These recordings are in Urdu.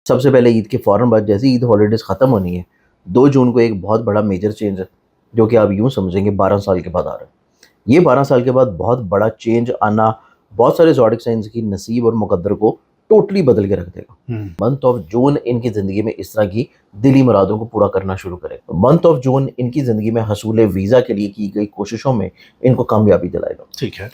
سب سے پہلے عید کے فوراً بعد جیسے عید ہالیڈیز ختم ہونی ہے 2 جون کو ایک بہت بڑا میجر چینج ہے جو کہ آپ یوں سمجھیں گے 12 سال کے بعد آ رہا ہے. یہ 12 سال کے بعد بہت بڑا چینج آنا بہت سارے زوڈک سائنس کی نصیب اور مقدر کو ٹوٹلی بدل کے رکھ دے گا. منتھ آف جون ان کی زندگی میں اس طرح کی دلی مرادوں کو پورا کرنا شروع کرے گا. منتھ آف جون ان کی زندگی میں حصول ویزا کے لیے کی گئی کوششوں میں ان کو کامیابی دلائے گا. ٹھیک ہے.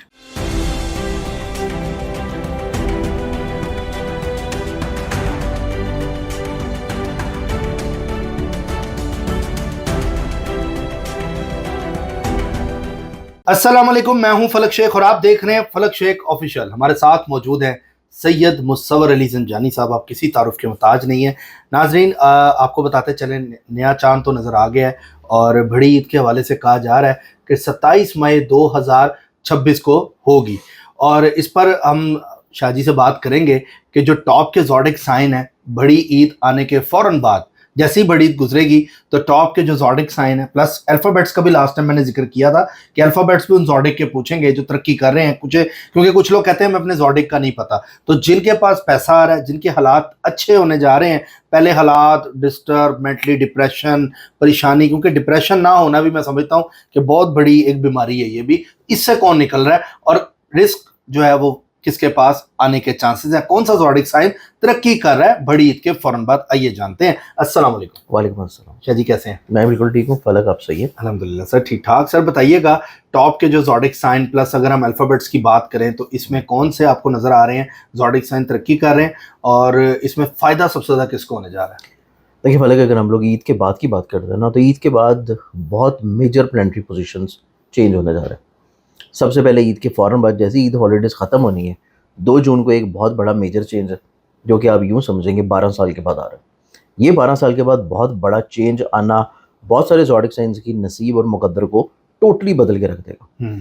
السلام علیکم، میں ہوں فلک شیخ اور آپ دیکھ رہے ہیں فلک شیخ آفیشیل. ہمارے ساتھ موجود ہیں سید مصور علی زنجانی صاحب. آپ کسی تعارف کے محتاج نہیں ہیں. ناظرین، آپ کو بتاتے چلیں نیا چاند تو نظر آ گیا ہے اور بڑی عید کے حوالے سے کہا جا رہا ہے کہ 27 مئی 2026 کو ہوگی، اور اس پر ہم شاہ جی سے بات کریں گے کہ جو ٹاپ کے زوڈک سائن ہیں بڑی عید آنے کے فوراً بعد جیسے ہی بڑی عید گزرے گی تو ٹاپ کے جو زوڈک سائن ہیں پلس الفابیٹس کا بھی لاسٹ ٹائم میں نے ذکر کیا تھا کہ الفابیٹس بھی ان زوڈک کے پوچھیں گے جو ترقی کر رہے ہیں کیونکہ کچھ لوگ کہتے ہیں ہمیں اپنے زوڈک کا نہیں پتا. تو جن کے پاس پیسہ آ رہا ہے، جن کے حالات اچھے ہونے جا رہے ہیں، پہلے حالات ڈسٹرب، مینٹلی ڈپریشن، پریشانی، کیونکہ ڈپریشن نہ ہونا بھی میں سمجھتا ہوں کہ بہت بڑی ایک بیماری ہے. یہ بھی اس سے کون نکل رہا ہے اور رسک جو ہے وہ کس کے پاس آنے کے چانسز ہیں، کون سا زوڈک سائن ترقی کر رہا ہے بڑی عید کے فوراً بعد، آئیے جانتے ہیں. السلام علیکم. وعلیکم السلام. شاہ جی کیسے ہیں؟ میں بالکل ٹھیک ہوں. فلک آپ صحیح ہے؟ الحمدللہ سر ٹھیک ٹھاک. سر بتائیے گا ٹاپ کے جو زوڈک سائن پلس اگر ہم الفابیٹس کی بات کریں تو اس میں کون سے آپ کو نظر آ رہے ہیں زوڈک سائن ترقی کر رہے ہیں اور اس میں فائدہ سب سے زیادہ کس کو ہونے جا رہا ہے؟ دیکھیے فلک، اگر ہم لوگ عید کے بعد کی بات کرتے ہیں نا تو عید کے بعد بہت میجر پلانٹری پوزیشنز چینج ہونے جا رہے ہیں. سب سے پہلے عید کے فوراً بعد جیسے عید ہالیڈیز ختم ہونی ہے 2 جون کو ایک بہت بڑا میجر چینج ہے جو کہ آپ یوں سمجھیں گے 12 سال کے بعد آ رہا ہے. یہ 12 سال کے بعد بہت بڑا چینج آنا بہت سارے زوڈک سائنس کی نصیب اور مقدر کو ٹوٹلی بدل کے رکھ دے گا.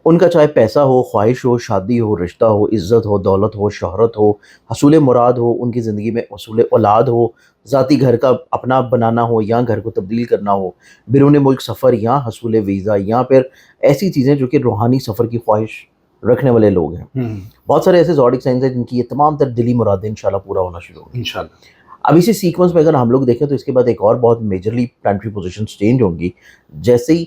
ان کا چاہے پیسہ ہو، خواہش ہو، شادی ہو، رشتہ ہو، عزت ہو، دولت ہو، شہرت ہو، حصول مراد ہو، ان کی زندگی میں حصول اولاد ہو، ذاتی گھر کا اپنا بنانا ہو یا گھر کو تبدیل کرنا ہو، بیرون ملک سفر یا حصول ویزا یا پھر ایسی چیزیں جو کہ روحانی سفر کی خواہش رکھنے والے لوگ ہیں. بہت سارے ایسے زوڈک سائنس ہیں جن کی یہ تمام تر دلی مرادیں انشاءاللہ پورا ہونا شروع ہوگی انشاءاللہ. اب اسی سیکوینس میں اگر ہم لوگ دیکھیں تو اس کے بعد ایک اور بہت میجرلی پلانٹری پوزیشنز چینج ہوں گی. جیسے ہی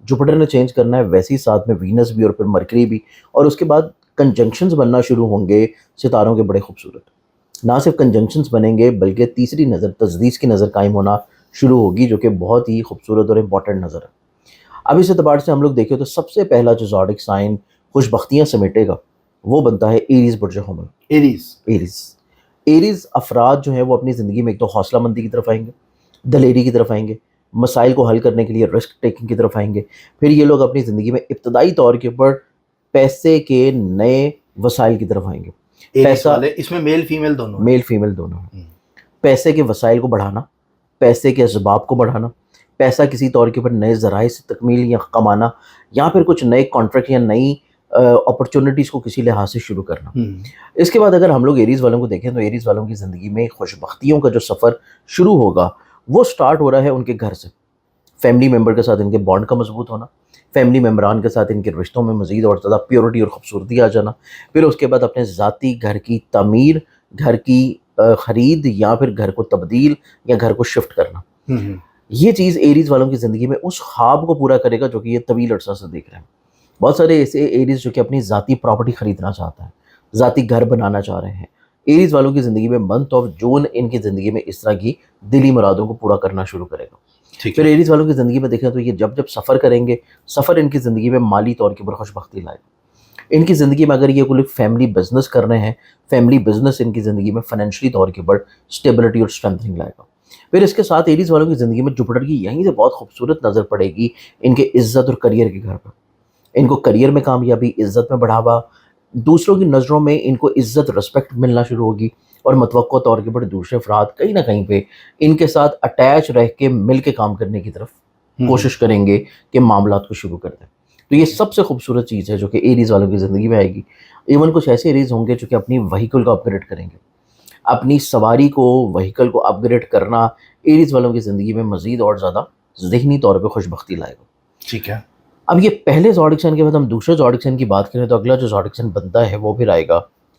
جوپیٹر نے چینج کرنا ہے ویسے ہی ساتھ میں وینس بھی اور پھر مرکری بھی، اور اس کے بعد کنجنکشنز بننا شروع ہوں گے ستاروں کے بڑے خوبصورت. نہ صرف کنجنکشنز بنیں گے بلکہ تیسری نظر، تجدید کی نظر قائم ہونا شروع ہوگی جو کہ بہت ہی خوبصورت اور امپورٹنٹ نظر ہے. اب اس اعتبار سے ہم لوگ دیکھیں تو سب سے پہلا جو زوڈک سائن خوش بختیاں سمیٹے گا وہ بنتا ہے ایریز برج حمل. ایریز افراد جو ہیں وہ اپنی زندگی میں ایک تو حوصلہ مندی کی طرف آئیں گے، دلیری کی طرف آئیں گے، مسائل کو حل کرنے کے لیے رسک ٹیکنگ کی طرف آئیں گے. پھر یہ لوگ اپنی زندگی میں ابتدائی طور کے اوپر پیسے کے نئے وسائل کی طرف آئیں گے. پیسہ اس میں میل فیمیل دونوں ہیں. پیسے کے وسائل کو بڑھانا، پیسے کے اسباب کو بڑھانا، پیسہ کسی طور کے اوپر نئے ذرائع سے تکمیل یا کمانا، یا پھر کچھ نئے کانٹریکٹ یا نئی اپرچونٹیز کو کسی لحاظ سے شروع کرنا. اس کے بعد اگر ہم لوگ ایریز والوں کو دیکھیں تو ایریز والوں کی زندگی میں خوش بختیوں کا جو سفر شروع ہوگا وہ سٹارٹ ہو رہا ہے ان کے گھر سے. فیملی ممبر کے ساتھ ان کے بانڈ کا مضبوط ہونا، فیملی ممبران کے ساتھ ان کے رشتوں میں مزید اور زیادہ پیورٹی اور خوبصورتی آ جانا. پھر اس کے بعد اپنے ذاتی گھر کی تعمیر، گھر کی خرید یا پھر گھر کو تبدیل یا گھر کو شفٹ کرنا. یہ چیز ایریز والوں کی زندگی میں اس خواب کو پورا کرے گا جو کہ یہ طویل عرصہ سے دیکھ رہے ہیں. بہت سارے ایسے ایریز جو کہ اپنی ذاتی پراپرٹی خریدنا چاہتا ہے، ذاتی گھر بنانا چاہ رہے ہیں. ایریز والوں کی زندگی میں منتھ آف جون ان کی زندگی میں اس طرح کی دلی مرادوں کو پورا کرنا شروع کرے گا. پھر ایریز والوں کی زندگی میں دیکھیں تو یہ جب سفر کریں گے، سفر ان کی زندگی میں مالی طور کے اوپر خوش بختی لائے گا. ان کی زندگی میں اگر یہ کوئی فیملی بزنس کر رہے ہیں، فیملی بزنس ان کی زندگی میں فائنینشلی طور کے اوپر اسٹیبلٹی اور اسٹرینتھنگ لائے گا. پھر اس کے ساتھ ایریز والوں کی زندگی میں جوپیٹر کی یہیں سے بہت خوبصورت نظر پڑے گی ان کے عزت اور کریئر کے گھر پر. ان کو کریئر میں کامیابی، عزت میں بڑھاوا، دوسروں کی نظروں میں ان کو عزت، رسپیکٹ ملنا شروع ہوگی، اور متوقع طور کے اوپر دوسرے افراد کہیں نہ کہیں پہ ان کے ساتھ اٹیچ رہ کے مل کے کام کرنے کی طرف کوشش کریں گے کہ معاملات کو شروع کر دیں. تو یہ سب سے خوبصورت چیز ہے جو کہ ایریز والوں کی زندگی میں آئے گی. ایون کچھ ایسے ایریز ہوں گے جو کہ اپنی وہیکل کو اپ گریڈ کریں گے. اپنی سواری کو، وہیکل کو اپ گریڈ کرنا ایریز والوں کی زندگی میں مزید اور زیادہ ذہنی طور پہ خوش بختی لائے گا. ٹھیک ہے. اب یہ پہلے زوڈک سائن کے بعد ہم دوسرے زوڈک سائن کی بات کریں تو اگلا جو زوڈک سائن بنتا ہے وہ پھر آئے گا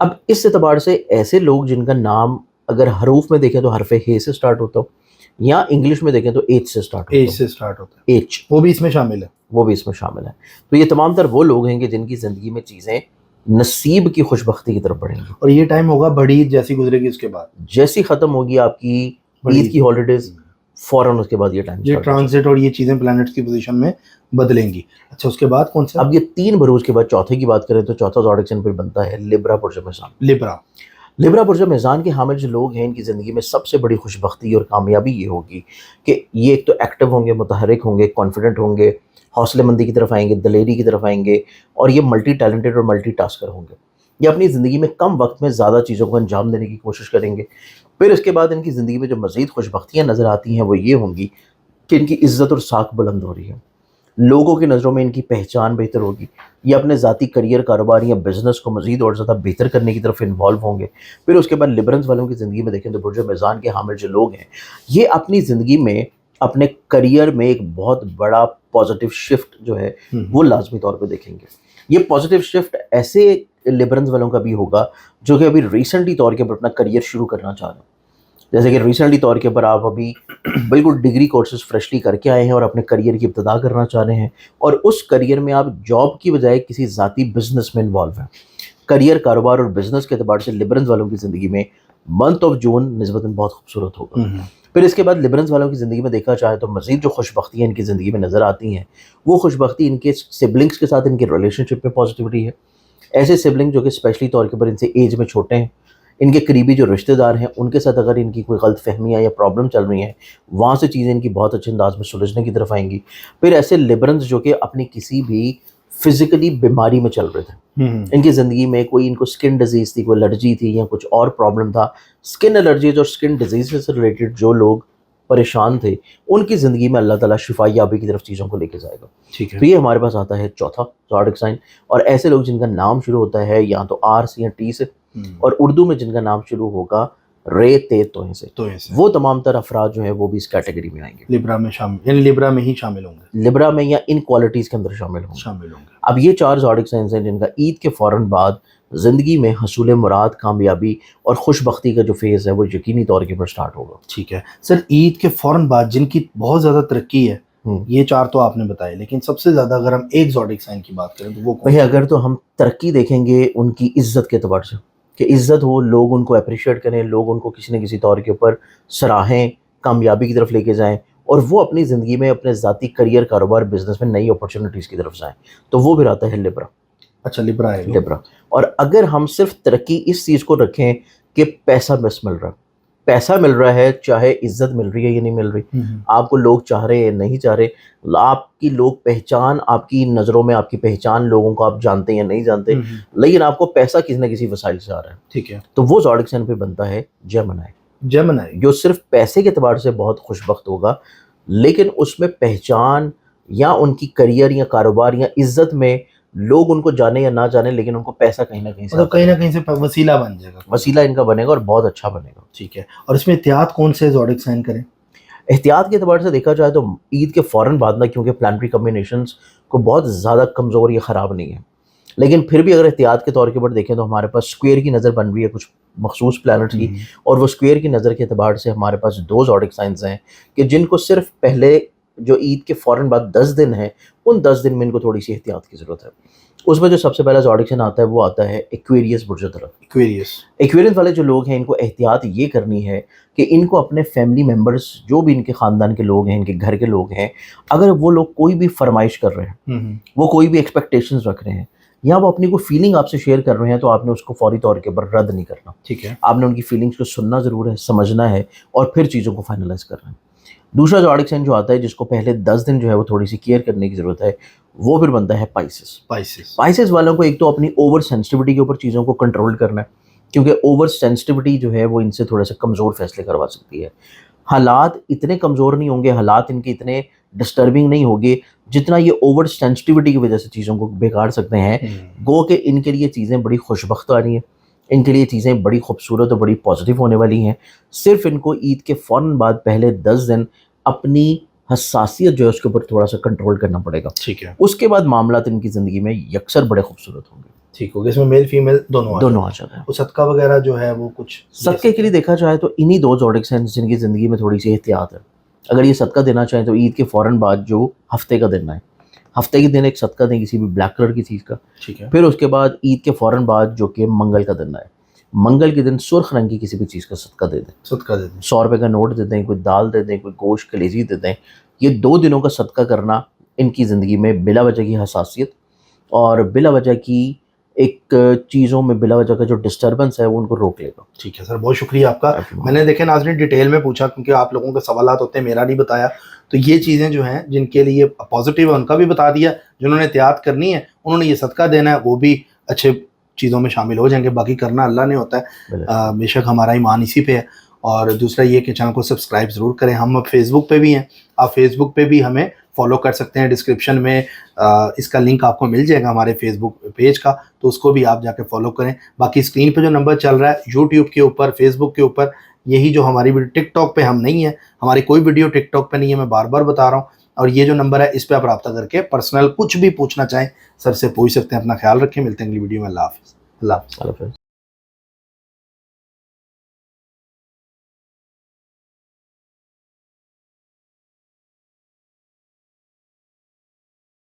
اب اس اعتبار سے ایسے لوگ جن کا نام اگر حروف میں دیکھیں تو حرف ہے سے سٹارٹ ہوتا ہو، یا انگلش میں دیکھیں تو ایچ سے سٹارٹ ایج ہوتا سے ہو، اسٹارٹ ہوتا ہے، ایچ، وہ بھی اس میں شامل ہے. وہ بھی اس میں شامل ہے. تو یہ تمام تر وہ لوگ ہیں کہ جن کی زندگی میں چیزیں نصیب کی خوش بختی کی طرف بڑھیں گی. اور یہ ٹائم ہوگا بڑی عید جیسی گزرے گی اس کے بعد جیسی ختم ہوگی آپ کی بڑی عید کی ہالیڈیز، فوراً اس کے بعد یہ ٹائم یہ ٹرانزٹ اور یہ چیزیں پلانٹس کی پوزیشن میں بدلیں گی. اچھا اس کے بعد کون سا؟ اب یہ 3 بروج کے بعد چوتھے کی بات کریں تو چوتھا زوڈک سائن پھر بنتا ہے لبرا برج میزان. لبرا. لبرا برج میزان کے حامل جو لوگ ہیں ان کی زندگی میں سب سے بڑی خوش بختی اور کامیابی یہ ہوگی کہ یہ ایک تو ایکٹیو ہوں گے، متحرک ہوں گے، کانفیڈنٹ ہوں گے، حوصلے مندی کی طرف آئیں گے، دلیری کی طرف آئیں گے، اور یہ ملٹی ٹیلنٹڈ اور ملٹی ٹاسکر ہوں گے. یہ اپنی زندگی میں کم وقت میں زیادہ چیزوں کو انجام دینے کی کوشش کریں گے. پھر اس کے بعد ان کی زندگی میں جو مزید خوش بختیاں نظر آتی ہیں وہ یہ ہوں گی کہ ان کی عزت اور ساکھ بلند ہو رہی ہے، لوگوں کی نظروں میں ان کی پہچان بہتر ہوگی، یہ اپنے ذاتی کریئر، کاروبار یا بزنس کو مزید اور زیادہ بہتر کرنے کی طرف انوالو ہوں گے. پھر اس کے بعد لبرنس والوں کی زندگی میں دیکھیں تو برج میزان کے حامل جو لوگ ہیں یہ اپنی زندگی میں اپنے کریئر میں ایک بہت بڑا پازیٹیو شفٹ جو ہے وہ لازمی طور پہ دیکھیں گے. یہ پازیٹیو شفٹ ایسے لبرنس والوں کا بھی ہوگا جو کہ ابھی ریسنٹلی طور کے اوپر اپنا کریئر شروع کرنا چاہ رہے ہیں. جیسے کہ ریسنٹلی طور کے اوپر آپ ابھی بالکل ڈگری کورسز فریشلی کر کے آئے ہیں اور اپنے کریئر کی ابتدا کرنا چاہ رہے ہیں، اور اس کریئر میں آپ جاب کی بجائے کسی ذاتی بزنس میں انوالو ہیں. کریئر، کاروبار اور بزنس کے اعتبار سے لبرنس والوں کی زندگی میں منتھ آف جون نسبتاً بہت خوبصورت ہوگا. پھر اس کے بعد لبرنس والوں کی زندگی میں دیکھا جائے تو مزید جو خوش بختیاں ان کی زندگی میں نظر آتی ہیں وہ خوش بختی ان کے سبلنگس کے ساتھ ان کے ریلیشن شپ میں پازیٹیوٹی ہے. ایسے سبلنگ جو کہ اسپیشلی طور کے اوپر ان سے ایج میں چھوٹے ہیں، ان کے قریبی جو رشتہ دار ہیں ان کے ساتھ اگر ان کی کوئی غلط فہمیاں یا پرابلم چل رہی ہیں وہاں سے چیزیں ان کی بہت اچھے انداز میں سلجھنے کی طرف آئیں گی. پھر ایسے لبرنس جو کہ اپنی کسی بھی فزیکلی بیماری میں چل رہے تھے، ان کی زندگی میں کوئی ان کو سکن ڈیزیز تھی، کوئی الرجی تھی یا کچھ اور پرابلم تھا، سکن الرجیز اور سکن ڈیزیز سے ریلیٹڈ جو لوگ پریشان تھے ان کی زندگی میں اللہ تعالیٰ شفا یابی کی طرف چیزوں کو لے کے جائے گا. ٹھیک ہے. تو یہ ہمارے پاس آتا ہے چوتھا زوڈک سائن، اور ایسے لوگ جن کا نام شروع ہوتا ہے یا تو آر سے یا ٹی سے، اور اردو میں جن کا نام شروع ہوگا رے تے توئیں سے، تو ایسے وہ تمام تر افراد جو ہیں وہ بھی اس کیٹیگری میں آئیں گے، لبرا میں شامل، یعنی لبرا میں ہی شامل ہوں گے، لبرا میں یا ان کوالٹیز کے اندر شامل ہوں گے. شامل ہوں گے. اب یہ 4 زوڈک سائنس ہیں جن کا عید کے فوراً بعد زندگی میں حصول مراد، کامیابی اور خوش بختی کا جو فیز ہے وہ یقینی طور کے اوپر سٹارٹ ہوگا. ٹھیک ہے سر. عید کے فوراً بعد جن کی بہت زیادہ ترقی ہے، یہ 4 تو آپ نے بتائے، لیکن سب سے زیادہ اگر ہم ایک زوڈک سائن کی بات کریں تو وہ بھئی اگر تو ہم ترقی دیکھیں گے ان کی عزت کے اعتبار سے کہ عزت ہو، لوگ ان کو اپریشیٹ کریں، لوگ ان کو کسی نہ کسی طور کے اوپر سراہیں، کامیابی کی طرف لے کے جائیں، اور وہ اپنی زندگی میں اپنے ذاتی کریئر، کاروبار، بزنس میں نئی اپرچونٹیز کی طرف جائیں، تو وہ پھر آتا ہے لبرا. اچھا لبرا ہے. لبرا. اور اگر ہم صرف ترقی اس چیز کو رکھیں کہ پیسہ بس مل رہا، پیسہ مل رہا ہے، چاہے عزت مل رہی ہے یا نہیں مل رہی، آپ کو لوگ چاہ رہے ہیں نہیں چاہ رہے، آپ کی لوگ پہچان، آپ کی نظروں میں آپ کی پہچان، لوگوں کو آپ جانتے ہیں یا نہیں جانتے، لیکن آپ کو پیسہ کسی نہ کسی وسائل سے آ رہا ہے، ٹھیک ہے، تو وہ زوڈک سائن پہ بنتا ہے جیمنائی. جیمنائی جو صرف پیسے کے اعتبار سے بہت خوش بخت ہوگا، لیکن اس میں پہچان یا ان کی کریئر یا کاروبار یا عزت میں لوگ ان کو جانے یا نہ جانے، لیکن ان کو پیسہ کہیں نہ کہیں سے کہیں نہ کہیں سے وسیلہ بن جائے گا، وسیلہ ان کا بنے گا اور بہت اچھا بنے گا. ٹھیک ہے. اور اس میں احتیاط کون سے زوڈک سائن کریں؟ احتیاط کے اعتبار سے دیکھا جائے تو عید کے فوراً بعد نہ، کیونکہ پلانٹری کمبینیشنز کو بہت زیادہ کمزور یا خراب نہیں ہے، لیکن پھر بھی اگر احتیاط کے طور کے اوپر دیکھیں تو ہمارے پاس اسکوئر کی نظر بن رہی ہے کچھ مخصوص پلانٹس کی، اور وہ اسکوئر کی نظر کے اعتبار سے ہمارے پاس 2 زوڈک سائنز ہیں کہ جن کو صرف پہلے جو عید کے فوراً بعد 10 دن ہیں ان 10 دن میں ان کو تھوڑی سی احتیاط کی ضرورت ہے. اس میں جو سب سے پہلا زوڈک سائن آتا ہے وہ آتا ہے ایکویریس برج طرف. ایکویریس والے جو لوگ ہیں ان کو احتیاط یہ کرنی ہے کہ ان کو اپنے فیملی ممبرز، جو بھی ان کے خاندان کے لوگ ہیں، ان کے گھر کے لوگ ہیں، اگر وہ لوگ کوئی بھی فرمائش کر رہے ہیں، وہ کوئی بھی ایکسپیکٹیشنز رکھ رہے ہیں، یا وہ اپنی کوئی فیلنگ آپ سے شیئر کر رہے ہیں، تو آپ نے اس کو فوری طور کے اوپر رد نہیں کرنا. ٹھیک ہے. آپ نے ان کی فیلنگز کو سننا ضرور ہے، سمجھنا ہے، اور پھر چیزوں کو فائنلائز کرنا ہے. دوسرا زوڈک سائن جو آتا ہے جس کو پہلے 10 دن جو ہے وہ تھوڑی سی کیئر کرنے کی ضرورت ہے، وہ پھر بنتا ہے پائسس والوں کو ایک تو اپنی اوور سینسٹیوٹی کے اوپر چیزوں کو کنٹرول کرنا ہے، کیونکہ اوور سینسٹیوٹی جو ہے وہ ان سے تھوڑے سے کمزور فیصلے کروا سکتی ہے. حالات اتنے کمزور نہیں ہوں گے، حالات ان کے اتنے ڈسٹربنگ نہیں ہوگے جتنا یہ اوور سینسٹیوٹی کی وجہ سے چیزوں کو بگاڑ سکتے ہیں. گو کہ ان کے لیے چیزیں بڑی خوش بخت آ رہی ہیں، ان کے لیے چیزیں بڑی خوبصورت اور بڑی پازیٹیو ہونے والی ہیں. صرف ان کو عید کے فوراً بعد پہلے 10 دن اپنی حساسیت جو ہے اس کے اوپر تھوڑا سا کنٹرول کرنا پڑے گا. ٹھیک ہے. اس کے بعد معاملات ان کی زندگی میں یکسر بڑے خوبصورت ہوں گے. ٹھیک ہو گیا, اس میں میل فیمیل دونوں دونوں آ جاتے ہیں. وہ صدقہ وغیرہ جو ہے وہ کچھ صدقے کے لیے دیکھا جائے تو انہی دو زوڈکس ہیں جن کی زندگی میں تھوڑی سی احتیاط ہے. اگر یہ صدقہ دینا چاہیں تو عید کے فوراً بعد جو ہفتے کا دن ہے, ہفتے کے دن ایک صدقہ دیں کسی بھی بلیک کلر کی چیز کا. ٹھیک ہے, پھر اس کے بعد عید کے فوراً بعد جو کہ منگل کا دن ہے, منگل کے دن سرخ رنگ کی کسی بھی چیز کا صدقہ دے دیں. صدقہ دے دیں. 100 روپے کا نوٹ دے دیں, کوئی دال دے دیں, کوئی گوشت کلیجی دے دیں. یہ 2 دنوں کا صدقہ کرنا ان کی زندگی میں بلا وجہ کی حساسیت اور بلا وجہ کی ایک چیزوں میں بلا وجہ کا جو ڈسٹربنس ہے وہ ان کو روک لے گا. ٹھیک ہے سر, بہت شکریہ آپ کا. میں نے دیکھے ناظرین ڈیٹیل میں پوچھا کیونکہ آپ لوگوں کے سوالات ہوتے ہیں, میرا نہیں بتایا, تو یہ چیزیں جو ہیں جن کے لیے پازیٹیو ہے ان کا بھی بتا دیا. جنہوں نے احتیاط کرنی ہے انہوں نے یہ صدقہ دینا ہے وہ بھی اچھے چیزوں میں شامل ہو جائیں گے. باقی کرنا اللہ نے ہوتا ہے, بے شک ہمارا ایمان اسی پہ ہے. اور دوسرا یہ کہ چینل کو سبسکرائب ضرور کریں. ہم اب فیس بک پہ بھی ہیں, آپ فیس بک پہ بھی ہمیں فالو کر سکتے ہیں. ڈسکرپشن میں اس کا لنک آپ کو مل جائے گا ہمارے فیس بک پیج کا, تو اس کو بھی آپ جا کے فالو کریں. باقی اسکرین پہ جو نمبر چل رہا ہے یوٹیوب کے اوپر, فیس بک کے اوپر, یہی جو ہماری ویڈیو, ٹک ٹاک پہ ہم نہیں ہیں, ہماری کوئی ویڈیو ٹک ٹاک پہ نہیں ہے, میں بار بار بتا رہا ہوں. اور یہ جو نمبر ہے اس پہ آپ رابطہ کر کے پرسنل کچھ بھی پوچھنا چاہیں سر سے پوچھ سکتے ہیں. اپنا خیال رکھیں, ملتے ہیں اگلی ویڈیو میں. اللہ حافظ. اللہ حافظ.